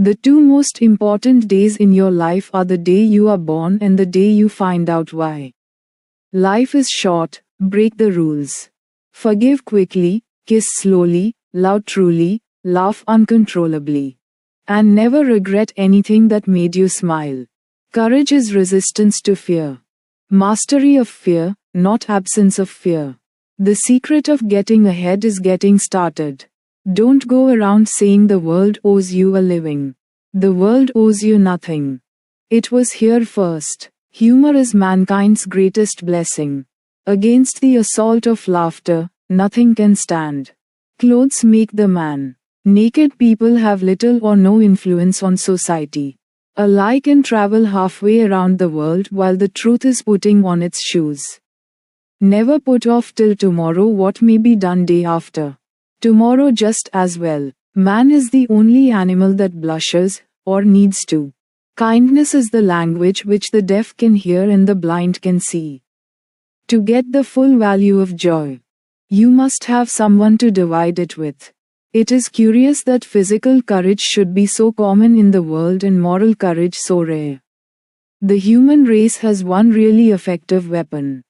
The two most important days in your life are the day you are born and the day you find out why. Life is short, break the rules. Forgive quickly, kiss slowly, love truly, laugh uncontrollably. And never regret anything that made you smile. Courage is resistance to fear. Mastery of fear, not absence of fear. The secret of getting ahead is getting started. Don't go around saying the world owes you a living. The world owes you nothing. It was here first. Humor is mankind's greatest blessing. Against the assault of laughter, nothing can stand. Clothes make the man. Naked people have little or no influence on society. A lie can travel halfway around the world while the truth is putting on its shoes. Never put off till tomorrow what may be done day after. Tomorrow just as well. Man is the only animal that blushes, or needs to. Kindness is the language which the deaf can hear and the blind can see. To get the full value of joy, you must have someone to divide it with. It is curious that physical courage should be so common in the world and moral courage so rare. The human race has one really effective weapon.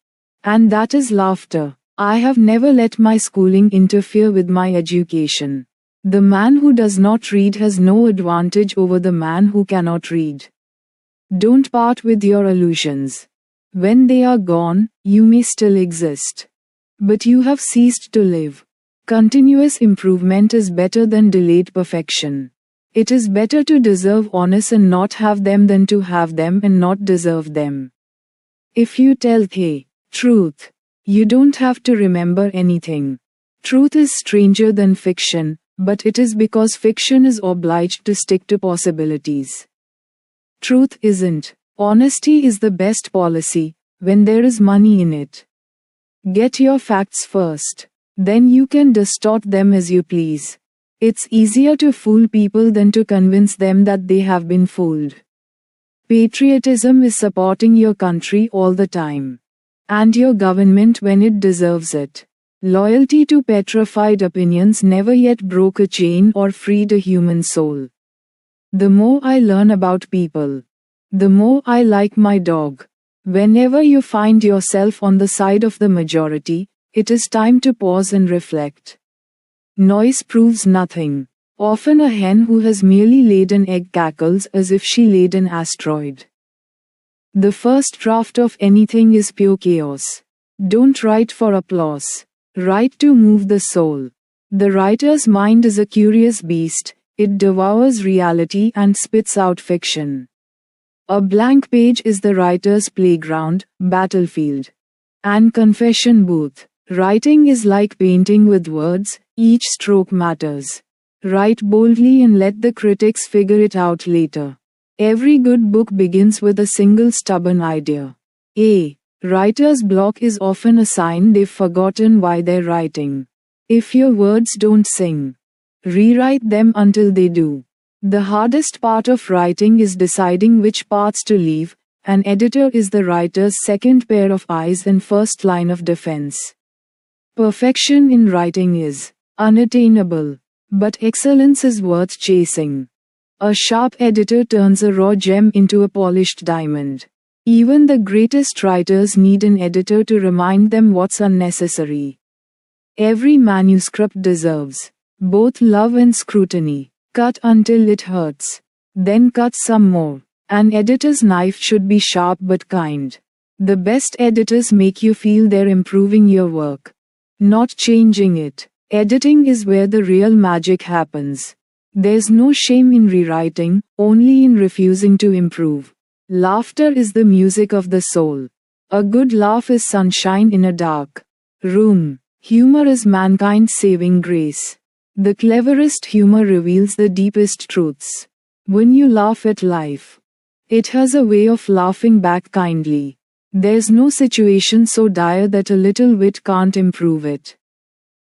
And that is laughter. I have never let my schooling interfere with my education. The man who does not read has no advantage over the man who cannot read. Don't part with your illusions. When they are gone, you may still exist. But you have ceased to live. Continuous improvement is better than delayed perfection. It is better to deserve honors and not have them than to have them and not deserve them. If you tell the truth, you don't have to remember anything. Truth is stranger than fiction, but it is because fiction is obliged to stick to possibilities. Truth isn't. Honesty is the best policy, when there is money in it. Get your facts first. Then you can distort them as you please. It's easier to fool people than to convince them that they have been fooled. Patriotism is supporting your country all the time. And your government when it deserves it. Loyalty to petrified opinions never yet broke a chain or freed a human soul. The more I learn about people, the more I like my dog. Whenever you find yourself on the side of the majority, it is time to pause and reflect. Noise proves nothing. Often a hen who has merely laid an egg cackles as if she laid an asteroid. The first draft of anything is pure chaos. Don't write for applause. Write to move the soul. The writer's mind is a curious beast, it devours reality and spits out fiction. A blank page is the writer's playground, battlefield, and confession booth. Writing is like painting with words, each stroke matters. Write boldly and let the critics figure it out later. Every good book begins with a single stubborn idea. A writer's block is often a sign they've forgotten why they're writing. If your words don't sing, rewrite them until they do. The hardest part of writing is deciding which parts to leave. An editor is the writer's second pair of eyes and first line of defense. Perfection in writing is unattainable, but excellence is worth chasing. A sharp editor turns a raw gem into a polished diamond. Even the greatest writers need an editor to remind them what's unnecessary. Every manuscript deserves both love and scrutiny. Cut until it hurts. Then cut some more. An editor's knife should be sharp but kind. The best editors make you feel they're improving your work, not changing it. Editing is where the real magic happens. There's no shame in rewriting, only in refusing to improve. Laughter is the music of the soul. A good laugh is sunshine in a dark room. Humor is mankind's saving grace. The cleverest humor reveals the deepest truths. When you laugh at life, it has a way of laughing back kindly. There's no situation so dire that a little wit can't improve it.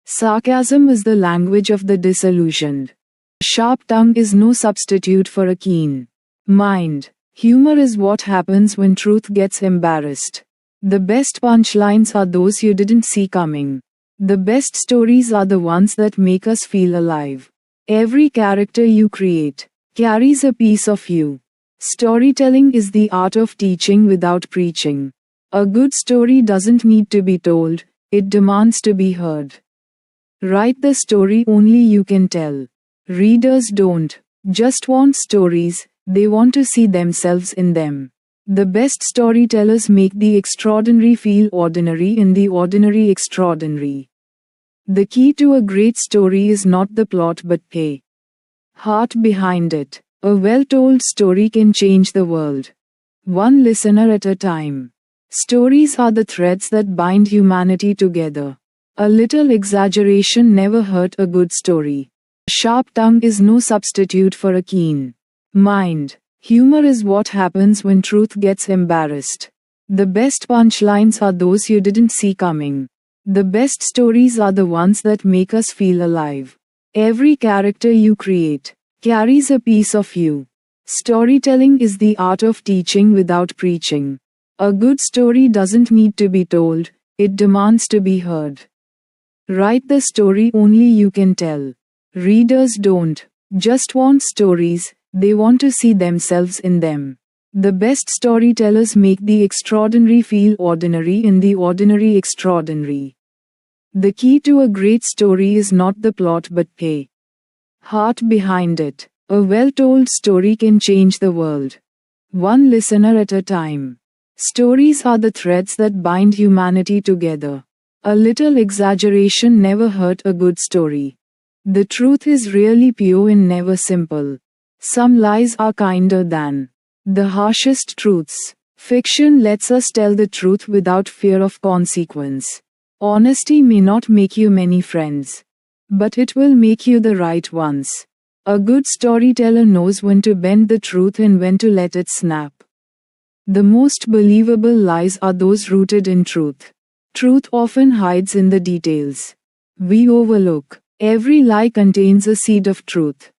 Sarcasm is the language of the disillusioned. A sharp tongue is no substitute for a keen mind. Humor is what happens when truth gets embarrassed. The best punchlines are those you didn't see coming. The best stories are the ones that make us feel alive. Every character you create, carries a piece of you. Storytelling is the art of teaching without preaching. A good story doesn't need to be told, it demands to be heard. Write the story only you can tell. Readers don't just want stories, they want to see themselves in them. The best storytellers make the extraordinary feel ordinary and the ordinary extraordinary. The key to a great story is not the plot but the heart behind it. A well-told story can change the world. One listener at a time. Stories are the threads that bind humanity together. A little exaggeration never hurt a good story. A sharp tongue is no substitute for a keen mind. Humor is what happens when truth gets embarrassed. The best punchlines are those you didn't see coming. The best stories are the ones that make us feel alive. Every character you create carries a piece of you. Storytelling is the art of teaching without preaching. A good story doesn't need to be told, it demands to be heard. Write the story only you can tell. Readers don't just want stories, they want to see themselves in them. The best storytellers make the extraordinary feel ordinary and the ordinary extraordinary. The key to a great story is not the plot but the heart behind it. A well-told story can change the world. One listener at a time. Stories are the threads that bind humanity together. A little exaggeration never hurt a good story. The truth is really pure and never simple. Some lies are kinder than the harshest truths. Fiction lets us tell the truth without fear of consequence. Honesty may not make you many friends, but it will make you the right ones. A good storyteller knows when to bend the truth and when to let it snap. The most believable lies are those rooted in truth. Truth often hides in the details we overlook. Every lie contains a seed of truth,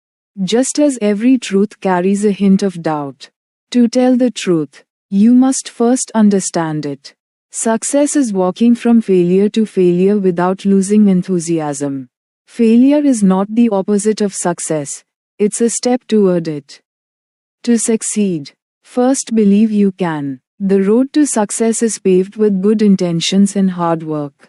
just as every truth carries a hint of doubt. To tell the truth, you must first understand it. Success is walking from failure to failure without losing enthusiasm. Failure is not the opposite of success, it's a step toward it. To succeed, first believe you can. The road to success is paved with good intentions and hard work.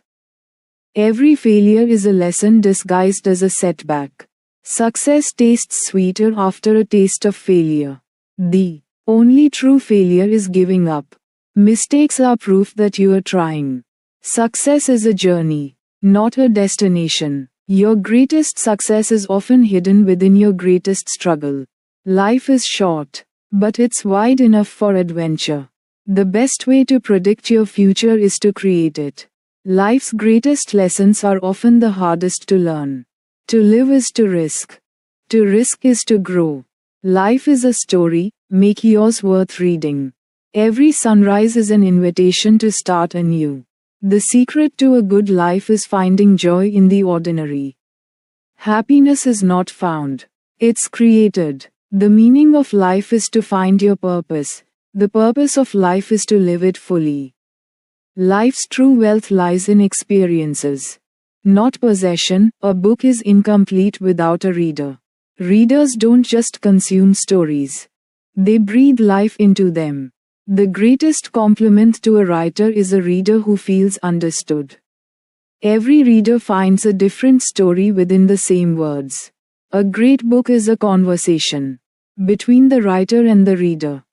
Every failure is a lesson disguised as a setback. Success tastes sweeter after a taste of failure. The only true failure is giving up. Mistakes are proof that you are trying. Success is a journey, not a destination. Your greatest success is often hidden within your greatest struggle. Life is short, but it's wide enough for adventure. The best way to predict your future is to create it. Life's greatest lessons are often the hardest to learn. To live is to risk. To risk is to grow. Life is a story, make yours worth reading. Every sunrise is an invitation to start anew. The secret to a good life is finding joy in the ordinary. Happiness is not found, it's created. The meaning of life is to find your purpose. The purpose of life is to live it fully. Life's true wealth lies in experiences, not possession. A book is incomplete without a reader. Readers don't just consume stories, they breathe life into them. The greatest compliment to a writer is a reader who feels understood. Every reader finds a different story within the same words. A great book is a conversation between the writer and the reader.